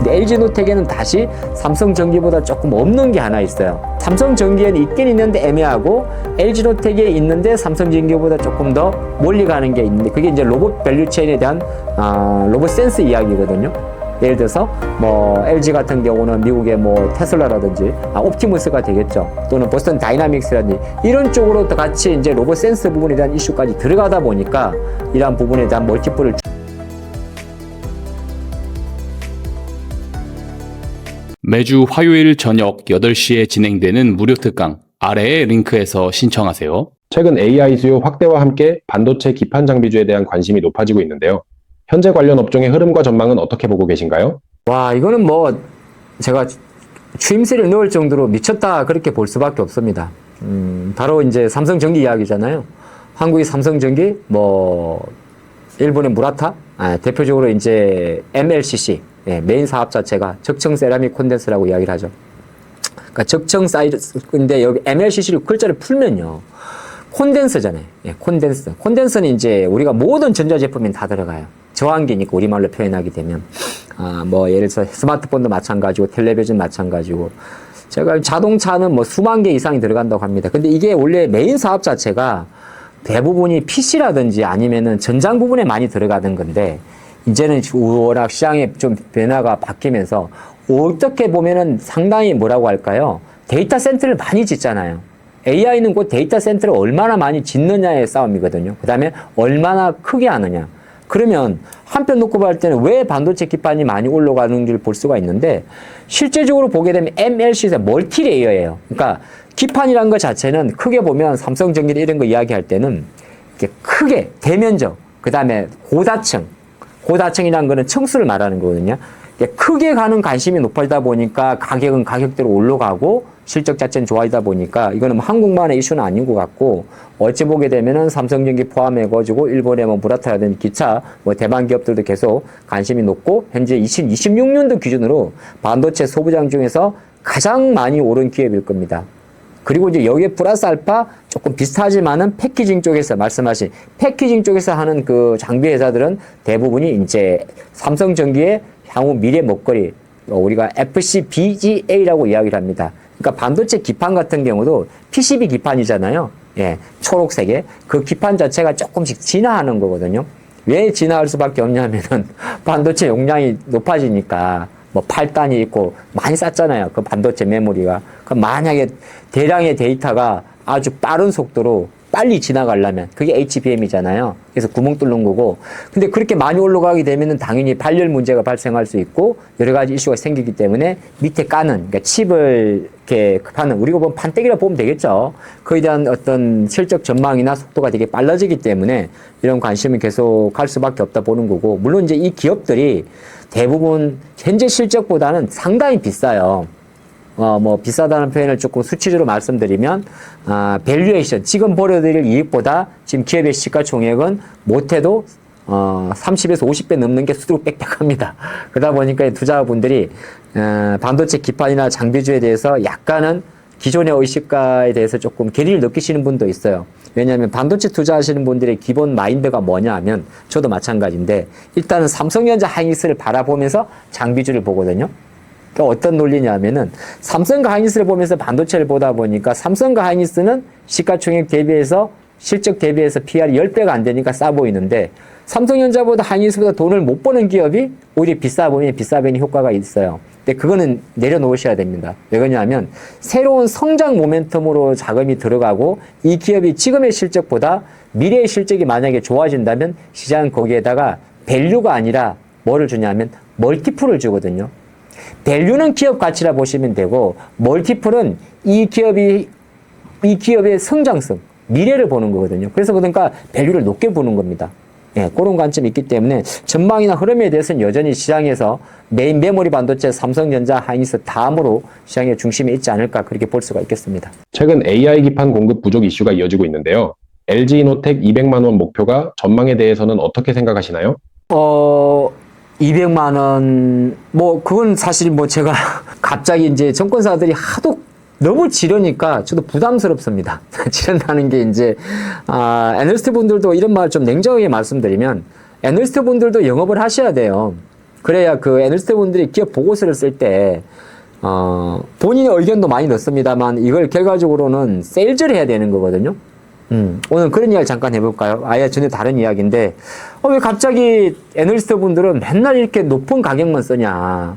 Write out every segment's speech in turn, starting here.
근데 LG노텍에는 다시 삼성전기보다 조금 없는 게 하나 있어요. 삼성전기에는 있긴 있는데 애매하고 LG노텍에 있는데 삼성전기보다 조금 더 멀리 가는 게 있는데 그게 이제 로봇 밸류체인에 대한 로봇 센스 이야기거든요. 예를 들어서 뭐 LG 같은 경우는 미국의 뭐 테슬라라든지 옵티무스가 되겠죠. 또는 보스턴 다이나믹스라든지 이런 쪽으로 또 같이 이제 로봇 센스 부분에 대한 이슈까지 들어가다 보니까 이러한 부분에 대한 멀티플을 매주 화요일 저녁 8시에 진행되는 무료 특강 아래의 링크에서 신청하세요. 최근 AI 수요 확대와 함께 반도체 기판 장비주에 대한 관심이 높아지고 있는데요. 현재 관련 업종의 흐름과 전망은 어떻게 보고 계신가요? 와, 이거는 뭐 제가 추임새를 넣을 정도로 미쳤다 그렇게 볼 수밖에 없습니다. 바로 이제 삼성전기 이야기잖아요. 한국의 삼성전기, 뭐 일본의 무라타, 대표적으로 이제 MLCC 메인 사업 자체가 적청 세라믹 콘덴서라고 이야기를 하죠. 그러니까 적청 사이즈인데 여기 MLCC를 글자를 풀면요. 콘덴서잖아요. 콘덴서. 콘덴서는 이제 우리가 모든 전자제품에 다 들어가요. 저항기니까 우리말로 표현하게 되면. 뭐 예를 들어서 스마트폰도 마찬가지고 텔레비전 마찬가지고. 제가 자동차는 뭐 수만 개 이상이 들어간다고 합니다. 근데 이게 원래 메인 사업 자체가 대부분이 PC라든지 아니면은 전장 부분에 많이 들어가는 건데 이제는 워낙 시장의 좀 변화가 바뀌면서 어떻게 보면은 상당히 뭐라고 할까요? 데이터 센터를 많이 짓잖아요. AI는 그 데이터 센터를 얼마나 많이 짓느냐의 싸움이거든요. 그 다음에 얼마나 크게 하느냐. 그러면 한편 놓고 볼 때는 왜 반도체 기판이 많이 올라가는지를 볼 수가 있는데 실제적으로 보게 되면 MLC에서 멀티레이어예요. 그러니까 기판이라는 것 자체는 크게 보면 삼성전기 이런 거 이야기할 때는 이렇게 크게 대면적, 그 다음에 고다층이라는 거는 층수를 말하는 거거든요. 크게 가는 관심이 높아지다 보니까 가격은 가격대로 올라가고 실적 자체는 좋아지다 보니까 이거는 뭐 한국만의 이슈는 아닌 것 같고 어찌 보게 되면은 삼성전기 포함해가지고 일본의 뭐 무라타라든지 기차 뭐 대만 기업들도 계속 관심이 높고 현재 2026년도 기준으로 반도체 소부장 중에서 가장 많이 오른 기업일 겁니다. 그리고 이제 여기에 플러스 알파 조금 비슷하지만은 패키징 쪽에서 말씀하신 패키징 쪽에서 하는 그 장비 회사들은 대부분이 이제 삼성전기의 향후 미래 먹거리 우리가 FCBGA라고 이야기를 합니다. 그러니까 반도체 기판 같은 경우도 PCB 기판이잖아요. 예, 초록색에 그 기판 자체가 조금씩 진화하는 거거든요. 왜 진화할 수밖에 없냐면은 반도체 용량이 높아지니까 뭐 8단이 있고 많이 쌌잖아요. 그 반도체 메모리가. 그럼 만약에 대량의 데이터가 아주 빠른 속도로 빨리 지나가려면 그게 HBM이잖아요. 그래서 구멍 뚫는 거고. 근데 그렇게 많이 올라가게 되면은 당연히 발열 문제가 발생할 수 있고 여러 가지 이슈가 생기기 때문에 밑에 까는 그러니까 칩을 이렇게 파는 우리가 보면 판때기라 보면 되겠죠. 그에 대한 어떤 실적 전망이나 속도가 되게 빨라지기 때문에 이런 관심이 계속 갈 수밖에 없다 보는 거고. 물론 이제 이 기업들이 대부분 현재 실적보다는 상당히 비싸요. 뭐 비싸다는 표현을 조금 수치적으로 말씀드리면 밸류에이션 지금 벌어들일 이익보다 지금 기업의 시가총액은 못해도 30에서 50배 넘는 게 수두룩빽빽합니다. 그러다 보니까 투자자분들이 반도체 기판이나 장비주에 대해서 약간은 기존의 의식가에 대해서 조금 괴리를 느끼시는 분도 있어요. 왜냐하면 반도체 투자하시는 분들의 기본 마인드가 뭐냐 하면 저도 마찬가지인데 일단은 삼성전자 하이닉스를 바라보면서 장비주를 보거든요. 그러니까 어떤 논리냐면은 삼성과 하이닉스를 보면서 반도체를 보다 보니까 삼성과 하이닉스는 시가총액 대비해서 실적 대비해서 PR이 10배가 안 되니까 싸 보이는데 삼성전자보다 하이닉스보다 돈을 못 버는 기업이 오히려 비싸 보이는 효과가 있어요. 근데 그거는 내려놓으셔야 됩니다. 왜 그러냐면 새로운 성장 모멘텀으로 자금이 들어가고 이 기업이 지금의 실적보다 미래의 실적이 만약에 좋아진다면 시장은 거기에다가 밸류가 아니라 뭐를 주냐면 멀티플을 주거든요. 밸류는 기업 가치라 보시면 되고 멀티플은 이 기업의 성장성, 미래를 보는 거거든요. 그래서 그러니까 밸류를 높게 보는 겁니다. 예, 그런 관점이 있기 때문에 전망이나 흐름에 대해서는 여전히 시장에서 메인 메모리 반도체 삼성전자, 하이닉스 다음으로 시장의 중심에 있지 않을까 그렇게 볼 수가 있겠습니다. 최근 AI 기판 공급 부족 이슈가 이어지고 있는데요. LG이노텍 200만 원 목표가 전망에 대해서는 어떻게 생각하시나요? 200만 원, 뭐, 그건 사실 뭐 제가 갑자기 이제 정권사들이 하도 너무 지르니까 저도 부담스럽습니다. 지른다는 게 이제, 애널리스트 분들도 이런 말 좀 냉정하게 말씀드리면, 애널리스트 분들도 영업을 하셔야 돼요. 그래야 그 애널리스트 분들이 기업 보고서를 쓸 때, 본인의 의견도 많이 넣습니다만 이걸 결과적으로는 세일즈를 해야 되는 거거든요. 오늘 그런 이야기 잠깐 해볼까요? 아예 전혀 다른 이야기인데, 왜 갑자기 애널리스트 분들은 맨날 이렇게 높은 가격만 쓰냐.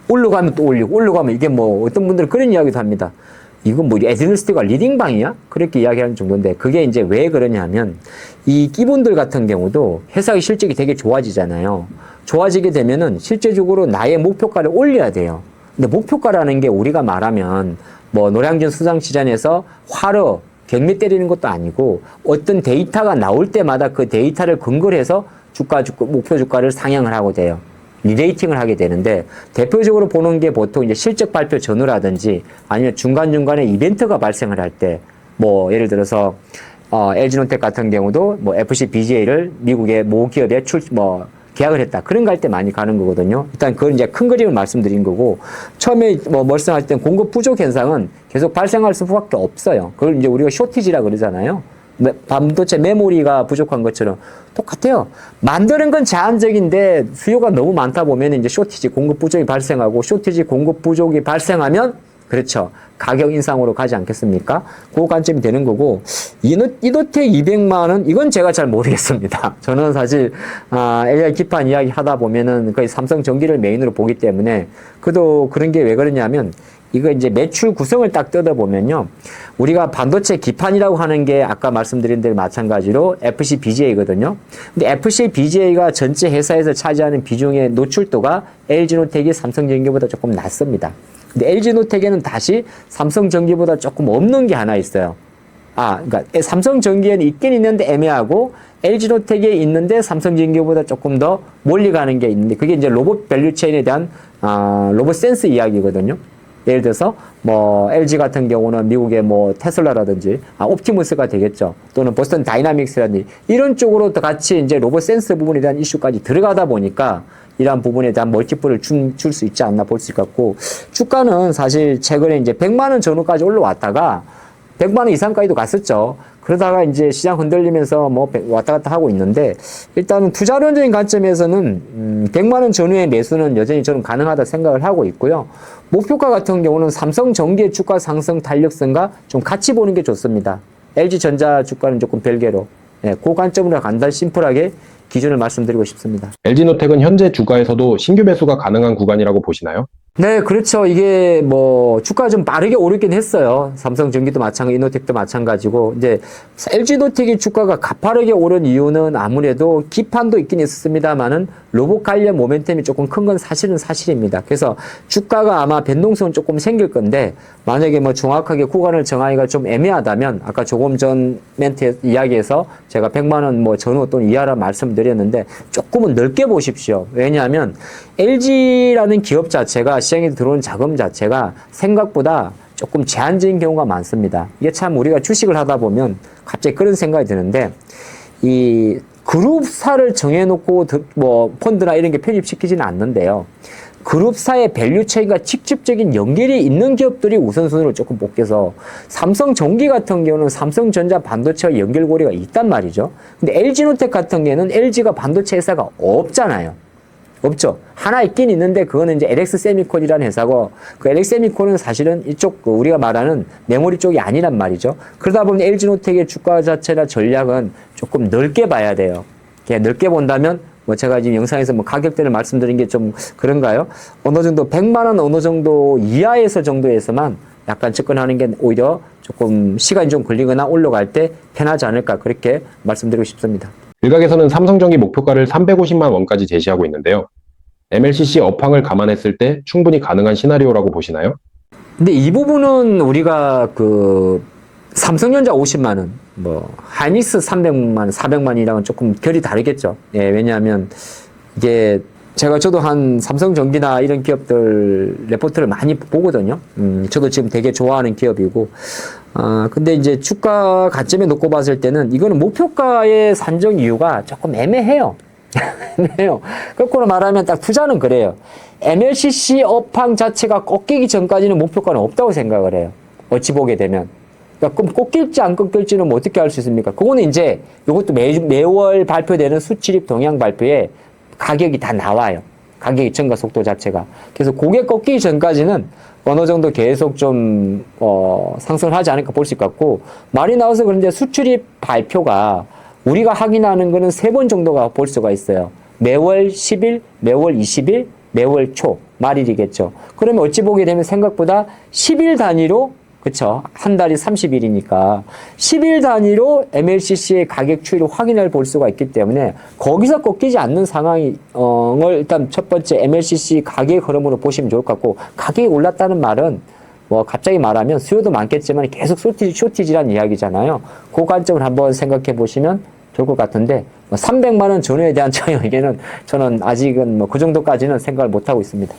올라가면 또 올리고, 올라가면 이게 뭐, 어떤 분들은 그런 이야기도 합니다. 이거 뭐, 애널리스트가 리딩방이야? 그렇게 이야기하는 정도인데, 그게 이제 왜 그러냐 하면, 이 끼분들 같은 경우도 회사의 실적이 되게 좋아지잖아요. 좋아지게 되면은 실제적으로 나의 목표가를 올려야 돼요. 근데 목표가라는 게 우리가 말하면, 뭐, 노량진 수상시장에서 화로, 경매 때리는 것도 아니고 어떤 데이터가 나올 때마다 그 데이터를 근거로 해서 목표 주가를 상향을 하고 돼요. 리레이팅을 하게 되는데 대표적으로 보는 게 보통 이제 실적 발표 전후라든지 아니면 중간중간에 이벤트가 발생을 할 때 뭐 예를 들어서 LG노텍 같은 경우도 뭐 FCBGA를 미국의 모 기업에 계약을 했다. 그런 거 할 때 많이 가는 거거든요. 일단 그건 이제 큰 그림을 말씀드린 거고, 처음에 뭐 말씀할 때 공급 부족 현상은 계속 발생할 수밖에 없어요. 그걸 이제 우리가 쇼티지라 그러잖아요. 반도체 메모리가 부족한 것처럼 똑같아요. 만드는 건 제한적인데 수요가 너무 많다 보면 이제 쇼티지 공급 부족이 발생하고, 쇼티지 공급 부족이 발생하면 그렇죠. 가격 인상으로 가지 않겠습니까? 그 관점이 되는 거고, 이노텍 200만 원, 이건 제가 잘 모르겠습니다. 저는 사실, AI 기판 이야기 하다 보면은 거의 삼성전기를 메인으로 보기 때문에, 그도 그런 게 왜 그러냐면, 이거 이제 매출 구성을 딱 뜯어보면요. 우리가 반도체 기판이라고 하는 게 아까 말씀드린 대로 마찬가지로 FCBGA거든요. 근데 FCBGA가 전체 회사에서 차지하는 비중의 노출도가 LG노텍이 삼성전기보다 조금 낮습니다. 근데 LG노텍에는 다시 삼성전기보다 조금 없는 게 하나 있어요. 그러니까 삼성전기에는 있긴 있는데 애매하고 LG노텍에 있는데 삼성전기보다 조금 더 멀리 가는 게 있는데 그게 이제 로봇 밸류체인에 대한 로봇 센스 이야기거든요. 예를 들어서 뭐 LG 같은 경우는 미국의 뭐 테슬라라든지 옵티무스가 되겠죠. 또는 보스턴 다이나믹스라든지 이런 쪽으로 같이 이제 로봇 센스 부분에 대한 이슈까지 들어가다 보니까 이러한 부분에 대한 멀티플을 줄 수 있지 않나 볼 수 있겠고, 주가는 사실 최근에 이제 100만 원 전후까지 올라왔다가 100만 원 이상까지도 갔었죠. 그러다가 이제 시장 흔들리면서 뭐 왔다 갔다 하고 있는데, 일단은 투자론적인 관점에서는 100만 원 전후의 매수는 여전히 저는 가능하다 생각을 하고 있고요. 목표가 같은 경우는 삼성전기의 주가 상승 탄력성과 좀 같이 보는 게 좋습니다. LG전자 주가는 조금 별개로, 그 관점으로 간단히 심플하게 기준을 말씀드리고 싶습니다. LG노텍은 현재 주가에서도 신규 매수가 가능한 구간이라고 보시나요? 네, 그렇죠. 이게 뭐 주가가 좀 빠르게 오르긴 했어요. 삼성전기도 마찬가지, 이노텍도 마찬가지고. 이제 LG노텍이 주가가 가파르게 오른 이유는 아무래도 기판도 있긴 있었습니다만은 로봇 관련 모멘텀이 조금 큰 건 사실입니다. 그래서 주가가 아마 변동성은 조금 생길 건데, 만약에 뭐 정확하게 구간을 정하기가 좀 애매하다면 아까 조금 전 멘트 이야기에서 제가 100만 원 뭐 전후 또는 이하라 말씀드렸는데 조금은 넓게 보십시오. 왜냐하면 LG라는 기업 자체가 시장에 들어온 자금 자체가 생각보다 조금 제한적인 경우가 많습니다. 이게 참 우리가 주식을 하다 보면 갑자기 그런 생각이 드는데, 이 그룹사를 정해놓고 뭐 펀드나 이런 게 편입시키지는 않는데요. 그룹사의 밸류체인과 직접적인 연결이 있는 기업들이 우선순위를 조금 뽑혀서, 삼성전기 같은 경우는 삼성전자 반도체와 연결고리가 있단 말이죠. 근데 LG노텍 같은 경우는 LG가 반도체 회사가 없잖아요. 없죠. 하나 있긴 있는데 그거는 이제 LX세미콘이라는 회사고, 그 LX세미콘은 사실은 이쪽 우리가 말하는 메모리 쪽이 아니란 말이죠. 그러다 보면 LG노텍의 주가 자체나 전략은 조금 넓게 봐야 돼요. 그냥 넓게 본다면 뭐 제가 지금 영상에서 뭐 가격대를 말씀드린 게 좀 그런가요? 어느 정도 100만 원 어느 정도 이하에서 정도에서만 약간 접근하는 게 오히려 조금 시간이 좀 걸리거나 올라갈 때 편하지 않을까, 그렇게 말씀드리고 싶습니다. 일각에서는 삼성전기 목표가를 350만 원까지 제시하고 있는데요. MLCC 업황을 감안했을 때 충분히 가능한 시나리오라고 보시나요? 근데 이 부분은 우리가 삼성전자 50만 원, 뭐 하이닉스 300만 원, 400만 원이랑은 조금 결이 다르겠죠. 왜냐하면 이게 저도 한 삼성전기나 이런 기업들 레포트를 많이 보거든요. 저도 지금 되게 좋아하는 기업이고, 근데 이제 주가 관점에 놓고 봤을 때는 이거는 목표가의 산정 이유가 조금 애매해요. 애매해요. 거꾸로 말하면 딱 투자는 그래요. MLCC 업황 자체가 꺾이기 전까지는 목표가는 없다고 생각을 해요. 어찌 보게 되면. 그러니까 꺾일지 안 꺾일지는 뭐 어떻게 알 수 있습니까? 그거는 이제 이것도 매월 발표되는 수출입 동향 발표에 가격이 다 나와요. 가격의 증가 속도 자체가. 그래서 고개 꺾이기 전까지는 어느 정도 계속 좀 상승을 하지 않을까 볼 수 있겠고, 말이 나와서 그런데 수출입 발표가 우리가 확인하는 거는 3번 정도가 볼 수가 있어요. 매월 10일, 매월 20일, 매월 초 말일이겠죠. 그러면 어찌 보게 되면 생각보다 10일 단위로, 그쵸, 한 달이 30일이니까 10일 단위로 MLCC의 가격 추이를 확인해 볼 수가 있기 때문에 거기서 꺾이지 않는 상황을 일단 첫 번째 MLCC 가격 흐름으로 보시면 좋을 것 같고, 가격이 올랐다는 말은 뭐 갑자기 말하면 수요도 많겠지만 계속 쇼티지란 이야기잖아요. 그 관점을 한번 생각해 보시면 좋을 것 같은데, 300만 원 전후에 대한 저의 의견은 저는 아직은 뭐 그 정도까지는 생각을 못 하고 있습니다.